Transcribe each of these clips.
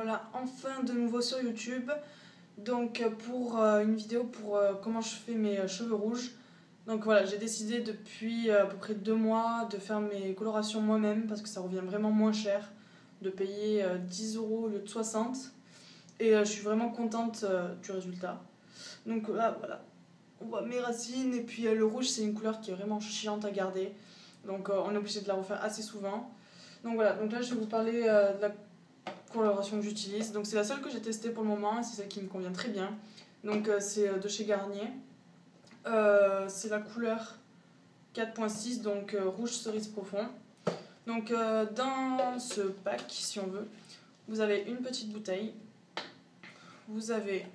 voilà, enfin de nouveau sur YouTube. Donc pour une vidéo pour comment je fais mes cheveux rouges. Donc voilà, j'ai décidé depuis à peu près 2 mois de faire mes colorations moi-même parce que ça revient vraiment moins cher de payer 10 € au lieu de 60. Et je suis vraiment contente du résultat. Donc là, voilà, on voit mes racines et puis le rouge c'est une couleur qui est vraiment chiante à garder. Donc on est obligé de la refaire assez souvent. Donc voilà, donc là je vais vous parler de la coloration que j'utilise. Donc c'est la seule que j'ai testée pour le moment et c'est celle qui me convient très bien. Donc c'est de chez Garnier. C'est la couleur 4.6, donc rouge cerise profond. Donc dans ce pack, si on veut, vous avez une petite bouteille. Vous avez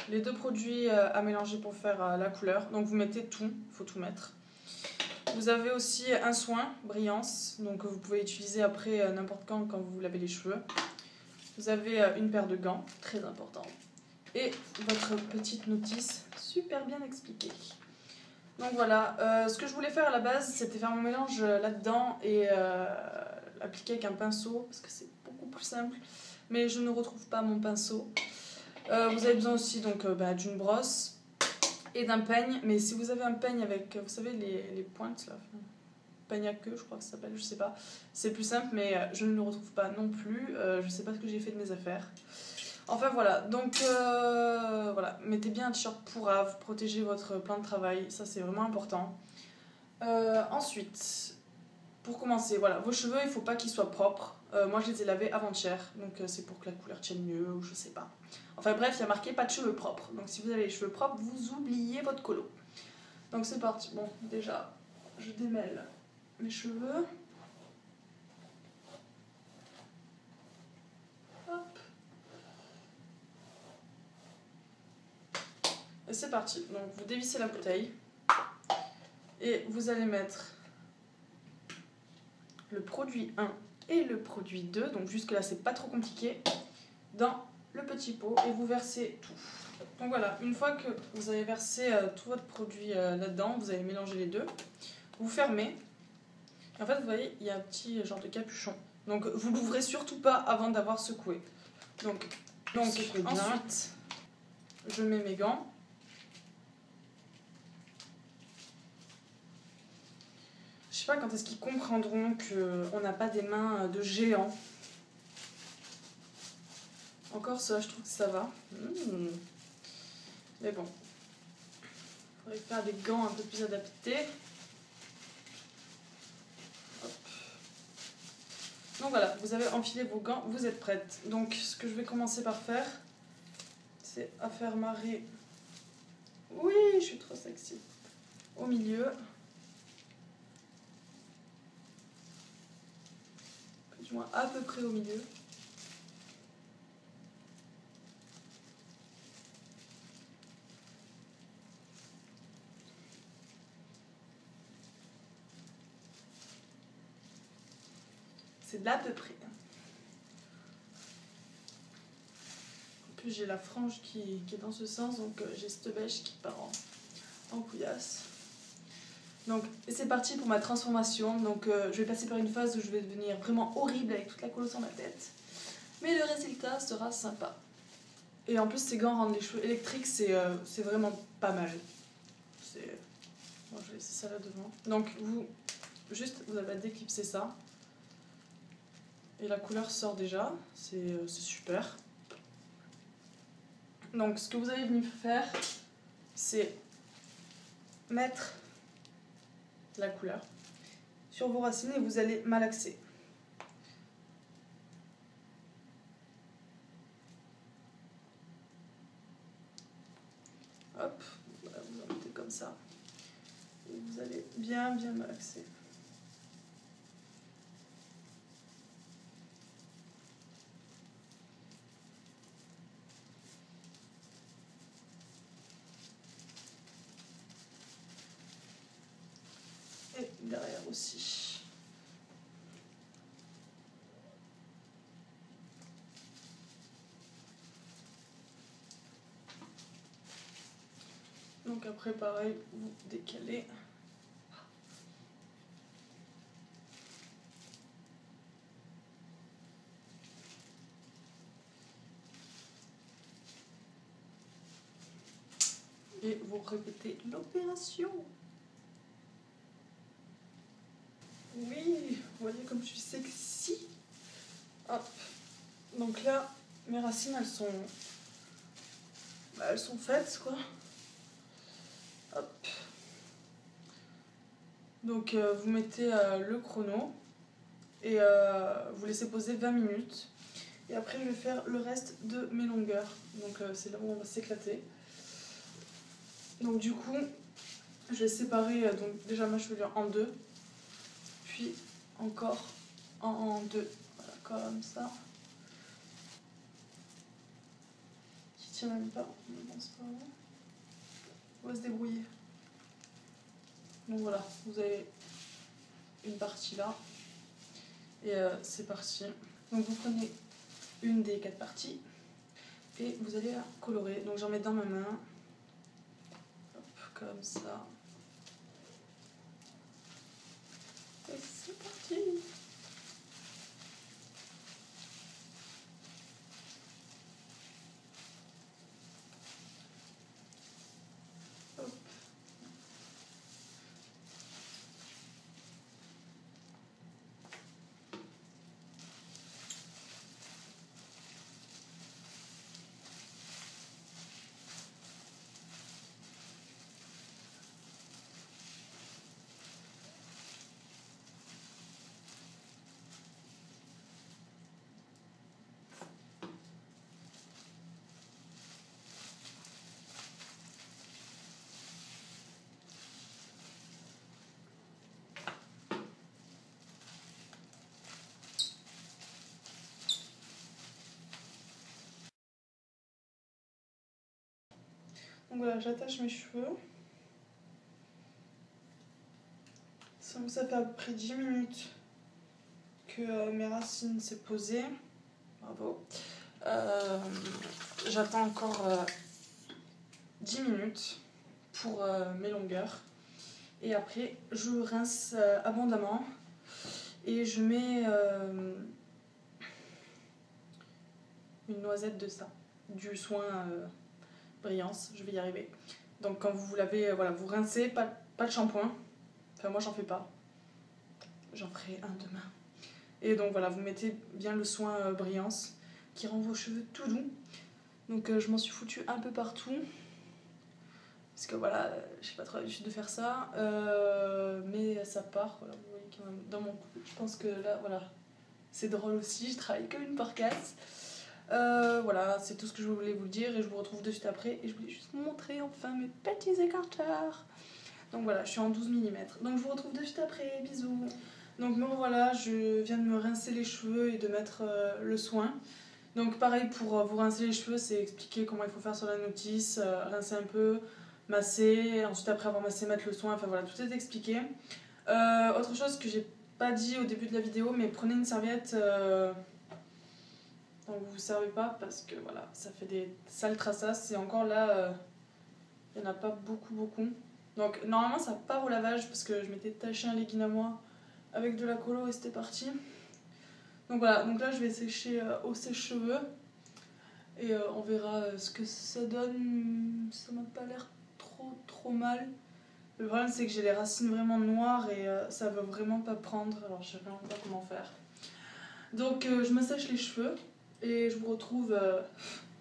les 2 produits à mélanger pour faire la couleur. Donc vous mettez tout, il faut tout mettre. Vous avez aussi un soin, brillance, donc vous pouvez utiliser après n'importe quand vous lavez les cheveux. Vous avez une paire de gants, très important. Et votre petite notice, super bien expliquée. Donc voilà, ce que je voulais faire à la base, c'était faire mon mélange là-dedans et appliquer avec un pinceau, parce que c'est beaucoup plus simple. Mais je ne retrouve pas mon pinceau. Vous avez besoin aussi donc d'une brosse et d'un peigne, mais si vous avez un peigne avec, vous savez, les pointes là, peigne à queue je crois que ça s'appelle, je sais pas, c'est plus simple, mais je ne le retrouve pas non plus, je sais pas ce que j'ai fait de mes affaires. Enfin voilà, donc voilà, mettez bien un t-shirt pourrave, protégez votre plan de travail, ça c'est vraiment important. Ensuite, pour commencer, voilà, vos cheveux il faut pas qu'ils soient propres. Moi je les ai lavés avant-hier, donc c'est pour que la couleur tienne mieux, ou je sais pas. Enfin bref, il y a marqué pas de cheveux propres. Donc si vous avez les cheveux propres, vous oubliez votre colo. Donc c'est parti. Bon, déjà, je démêle mes cheveux. Hop. Et c'est parti. Donc vous dévissez la bouteille. Et vous allez mettre le produit 1 et le produit 2. Donc jusque là, c'est pas trop compliqué. Dans le petit pot et vous versez tout. Donc voilà, une fois que vous avez versé tout votre produit là-dedans, vous allez mélanger les deux, vous fermez. Et en fait, vous voyez, il y a un petit genre de capuchon. Donc vous l'ouvrez surtout pas avant d'avoir secoué. Donc ensuite, je mets mes gants. Je sais pas quand est-ce qu'ils comprendront qu'on n'a pas des mains de géants. Encore ça, je trouve que ça va. Mais bon, il faudrait faire des gants un peu plus adaptés. Hop. Donc voilà, vous avez enfilé vos gants, vous êtes prête. Donc ce que je vais commencer par faire, c'est à faire marrer. Oui, je suis trop sexy. Au milieu. Du moins à peu près au milieu. C'est d'à peu près. En plus, j'ai la frange qui est dans ce sens, donc j'ai cette bêche qui part en couillasse. Donc, c'est parti pour ma transformation. Donc, je vais passer par une phase où je vais devenir vraiment horrible avec toute la colo sur ma tête. Mais le résultat sera sympa. Et en plus, ces gants rendent les cheveux électriques, c'est vraiment pas mal. Bon, je vais laisser ça là devant. Donc, vous avez à déclipser ça. Et la couleur sort déjà, c'est super. Donc ce que vous allez venir faire, c'est mettre la couleur sur vos racines et vous allez malaxer. Hop, voilà, vous en mettez comme ça. Et vous allez bien malaxer. Et derrière aussi. Donc après pareil, vous décalez. et vous répétez l'opération. Oui, vous voyez comme je suis sexy. Hop. Donc là, mes racines, elles sont faites, quoi. Hop. Donc vous mettez le chrono et vous laissez poser 20 minutes. Et après, je vais faire le reste de mes longueurs. Donc c'est là où on va s'éclater. Donc du coup, je vais séparer donc déjà ma chevelure en deux. Puis encore en deux. Voilà, comme ça. Qui tient même pas. Mais bon, c'est pas grave. On va se débrouiller. Donc voilà, vous avez une partie là. Et c'est parti. Donc vous prenez une des 4 parties et vous allez la colorer. Donc j'en mets dans ma main. Hop, comme ça. Et c'est parti. Hop. Donc voilà, j'attache mes cheveux. Donc ça fait à peu près 10 minutes que mes racines s'est posées. Bravo. J'attends encore 10 minutes pour mes longueurs. Et après, je rince abondamment. Et je mets une noisette de ça. Du soin brillance, je vais y arriver. Donc quand vous lavez, voilà, vous rincez, pas de shampoing. Enfin moi j'en fais pas. J'en ferai un demain. Et donc voilà, vous mettez bien le soin brillance qui rend vos cheveux tout doux. Donc je m'en suis foutue un peu partout. Parce que voilà, j'ai pas trop l'habitude de faire ça. Mais ça part, voilà, vous voyez quand même dans mon cou. Je pense que là, voilà, c'est drôle aussi, je travaille comme une porcasse. Voilà, c'est tout ce que je voulais vous dire et je vous retrouve de suite après. Et je voulais juste vous montrer enfin mes petits écarteurs. Donc voilà, je suis en 12 mm. Donc je vous retrouve de suite après, bisous. Donc bon voilà, je viens de me rincer les cheveux et de mettre le soin. Donc pareil pour vous rincer les cheveux, c'est expliquer comment il faut faire sur la notice, rincer un peu, masser, ensuite après avoir massé mettre le soin, enfin voilà, tout est expliqué. Autre chose que j'ai pas dit au début de la vidéo, mais prenez une serviette dont vous vous servez pas parce que voilà, ça fait des sales traçasses et encore là, il n'y en a pas beaucoup. Donc normalement ça part au lavage parce que je m'étais taché un legging à moi avec de la colo et c'était parti. Donc voilà, donc là je vais sécher au sèche-cheveux et on verra ce que ça donne. Ça m'a pas l'air trop mal. Le problème c'est que j'ai les racines vraiment noires et ça veut vraiment pas prendre, alors je sais vraiment pas comment faire. Donc je me sèche les cheveux et je vous retrouve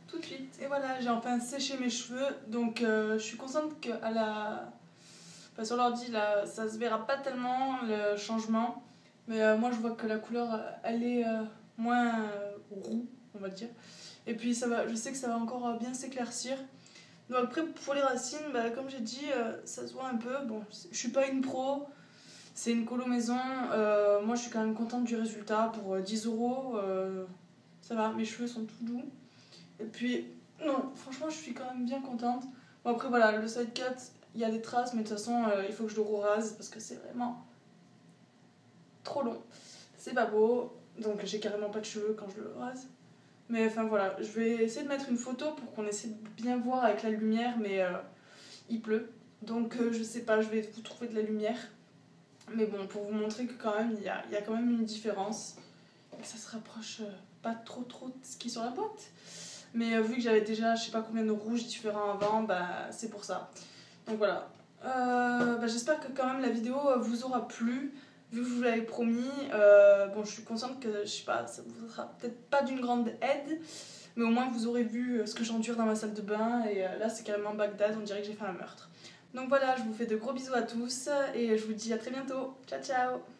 tout de suite. Et voilà, j'ai enfin séché mes cheveux, donc je suis consciente que enfin, sur l'ordi là, ça se verra pas tellement le changement. Mais moi je vois que la couleur elle est moins roux, on va dire. Et puis ça va, je sais que ça va encore bien s'éclaircir. Donc après pour les racines, bah, comme j'ai dit, ça se voit un peu. Bon, je suis pas une pro, c'est une colo maison. Moi je suis quand même contente du résultat pour 10 €. Ça va, mes cheveux sont tout doux. Et puis, non, franchement je suis quand même bien contente. Bon après voilà, le side cut, il y a des traces, mais de toute façon il faut que je le rase parce que c'est vraiment trop long. C'est pas beau, donc j'ai carrément pas de cheveux quand je le rase. Mais enfin voilà, je vais essayer de mettre une photo pour qu'on essaie de bien voir avec la lumière, mais il pleut. Donc je sais pas, je vais vous trouver de la lumière. Mais bon, pour vous montrer que quand même, il y a quand même une différence. Et que ça se rapproche pas trop de ce qui est sur la boîte. Mais vu que j'avais déjà je sais pas combien de rouges différents avant, bah c'est pour ça. Donc voilà. J'espère que quand même la vidéo vous aura plu, vu que je vous l'avais promis. Bon, je suis consciente que je sais pas, ça vous sera peut-être pas d'une grande aide, mais au moins vous aurez vu ce que j'endure dans ma salle de bain. Et là c'est carrément Bagdad, on dirait que j'ai fait un meurtre. Donc voilà, je vous fais de gros bisous à tous et je vous dis à très bientôt. Ciao ciao.